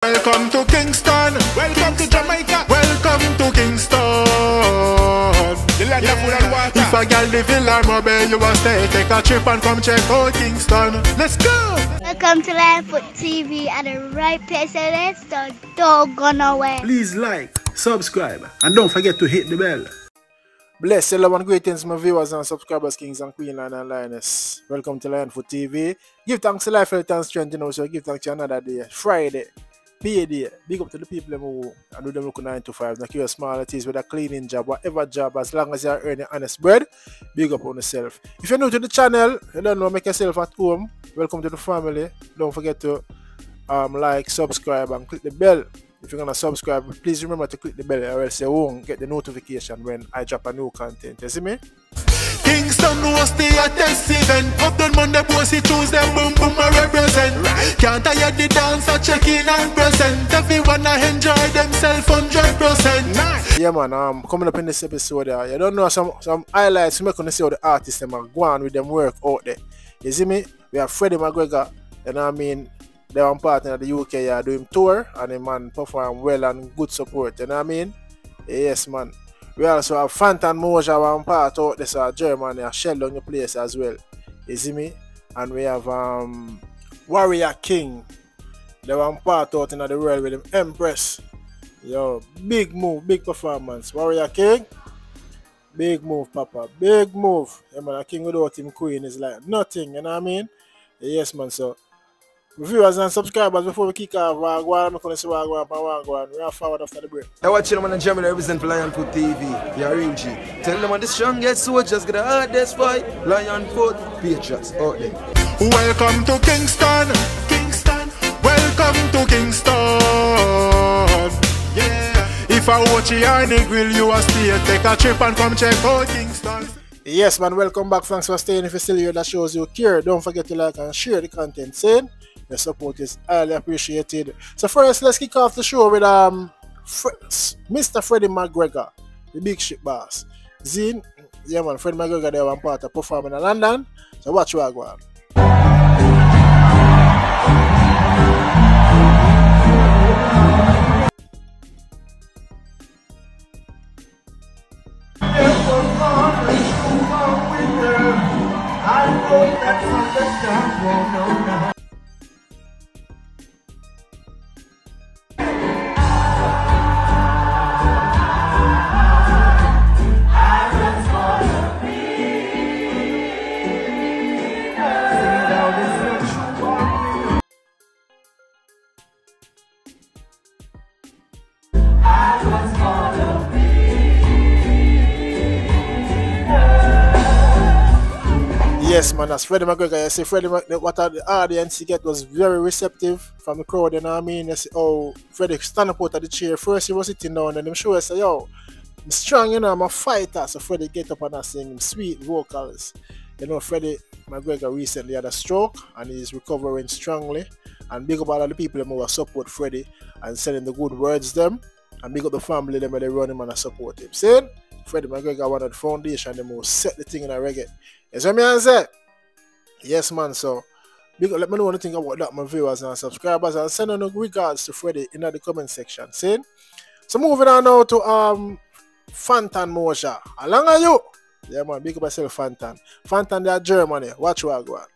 Welcome to Kingston, welcome to Jamaica, welcome to Kingston. The land of food and water. If a girl live in Larmobile, you will stay, take a trip and come check out Kingston. Let's go! Welcome to Lion TV at the right place, so let's don't go nowhere. Please like, subscribe, and don't forget to hit the bell. Bless hello and greetings my viewers and subscribers, kings and queen and lioness. Welcome to Lion TV. Give thanks to life, health and strength, so give thanks to another day, Friday. Payday. Big up to the people who do them look 9 to 5. Not your small it is with a cleaning job, whatever job, as long as you are earning honest bread, big up on yourself. If you're new to the channel, you don't know, make yourself at home. Welcome to the family. Don't forget to like, subscribe, and click the bell. If you're gonna subscribe, please remember to click the bell, or else you won't get the notification when I drop a new content. You see me? Kingston was the hottest event. Up on Monday, Pussy Tuesday, boom boom I represent. Can't tire the dancer, check in and present. Everyone I enjoy themselves 100%. Nice. Yeah man, coming up in this episode, you don't know some highlights. You make see how the artists them are going with them work out there. You see me? We have Freddie McGregor, you know what I mean? They are partner of the UK, doing tour, and the man perform well and good support, you know what I mean? Yes man. We also have Fanton Mojah one part out this Germany, shell down the place as well. You see me? And we have Warrior King. They one part out in the world with him Empress. Yo, big move, big performance. Warrior King, big move, Papa. Big move. Yeah man, a king without him queen is like nothing, you know what I mean? Yes man, so viewers and subscribers, before we kick off, I'm going to say we are forward after the break. You're watching them on Germany represent for Lion Foot TV. You're real G. Tell them on the strongest soldiers get the hardest fight. Lion Foot Patriots out there. Welcome to Kingston, Kingston. Welcome to Kingston. Yeah. If I watch you on the grill, you are still take a trip and come check out Kingston. Yes man, welcome back. Thanks for staying. If you're still here, that shows you care. Don't forget to like and share the content. Saying your support is highly appreciated. So first, let's kick off the show with Mr. Freddie McGregor, the big ship boss. Zine, yeah man, Freddie McGregor there one part of performing in London. So watch what I go on. Yes man, that's Freddie McGregor. You see Freddie McGregor, what the audience he get was very receptive from the crowd, you know what I mean? You see how Freddie stand up out of the chair. First he was sitting down and them show us say, yo, I'm strong, you know, I'm a fighter. So Freddie get up and I sing sweet vocals. You know, Freddie McGregor recently had a stroke and he's recovering strongly. And big up all of the people who support Freddie and sending the good words them. And big up the family them where they run him and support him. See? Freddie McGregor one of the foundation, them who set the thing in a reggae. Yes, what I say? Yes, man. So, big up, let me know what you think about that, my viewers and subscribers, and send on regards to Freddie in the comment section. See? So, moving on now to Fanton Mojah. How long are you? Yeah, man. Big up yourself, Fanton. Fanton, they are Germany. Watch what I go on.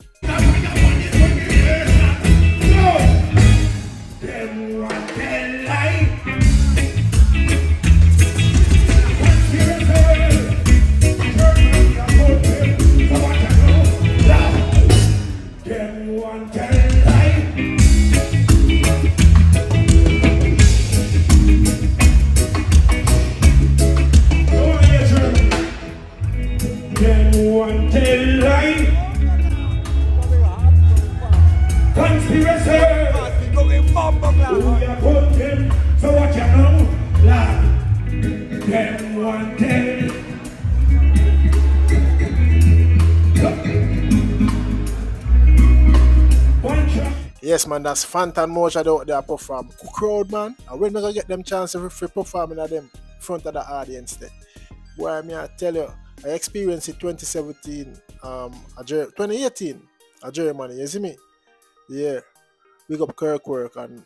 Yes man, that's Fanton Mojah out there perform. Crowd man, and when we gonna get them chance to perform in them front of the audience there. Boy, I mean I tell you, I experienced it 2017, 2018 Germany, you see me? Yeah. Big up Kirkwork and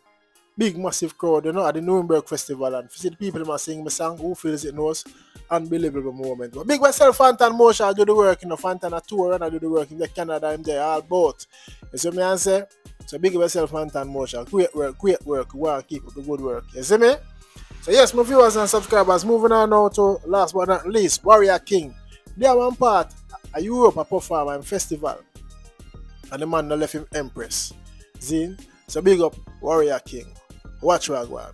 big massive crowd, you know, at the Nuremberg Festival, and see the people must sing my song, who feels it knows, unbelievable moment. But big myself, Fanton Mojah, I do the work, you know, Fanton a tour, and I do the work in the Canada, I'm there, all both. You see me I say? So big myself, Fanton Mojah, great work, we want to keep up the good work, you see me? So yes, my viewers and subscribers, moving on now to, last but not least, Warrior King. They are one part, a Europe a performer and festival, and the man that left him Empress. See? So big up Warrior King. Watch what I go on.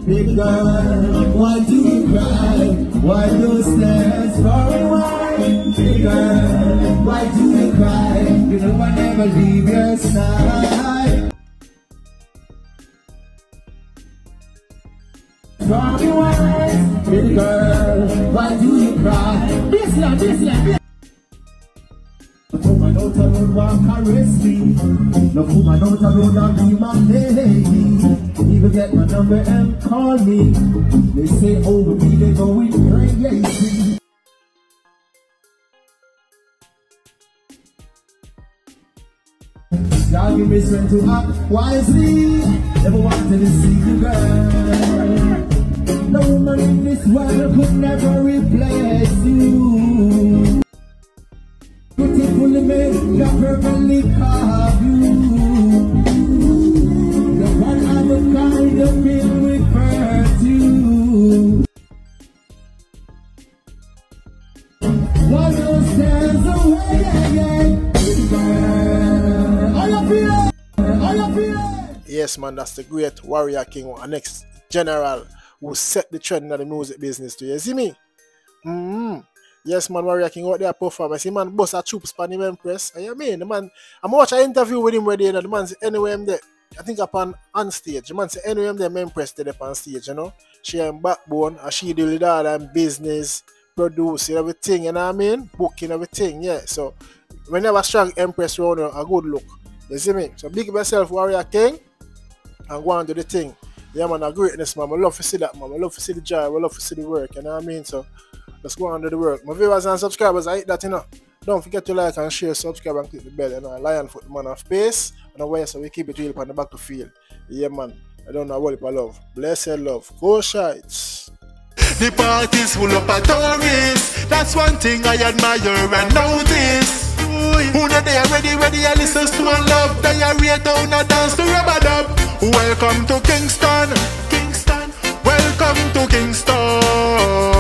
Big girl, why do you cry? Why those tears for a while? Big girl, why do you cry? You know I never leave your side. For a while, big girl, why do you cry? This love. No woman out the road walk caress me. No woman out the road and be my lady. Even get my number and call me. They say over me they going crazy. Y'all give me strength to act wisely. Never wanted to see the girl. No woman in this world could never replace you. Beautifully made, not perfectly carved you. The one of a kind of filled with virtue. One those stairs away, All you feel? Yes, man, that's the great Warrior King, our next general who set the trend in the music business too. You see me? Yes, man, Warrior King out there perform. I see man boss a troops pan him Empress. And you mean the man, I'm watching an interview with him where the man say anyway I'm there. I think upon on stage. The man say anyway I'm there, Empress there on stage, you know. She am backbone and she deal with all that business, producing everything, you know what I mean? Booking everything, yeah. So whenever strong Empress around her, a good look. You see me? So big myself, Warrior King, and go on do the thing. Yeah, man, a greatness, man. I love to see that, man. I love to see the joy, I love to see the work, you know what I mean? So let's go on to the work. My viewers and subscribers, I hate that, you know. Don't forget to like and share, subscribe and click the bell, you know. Lion foot, the man of pace, and away, so we keep it real on the battlefield. Yeah, man. I don't know what if I love. Blessed love. Go Shites. The party's full of tourists. That's one thing I admire and notice. Who know they are ready, I listen to one love. They are real down and dance to rubber dub. Welcome to Kingston. Welcome to Kingston.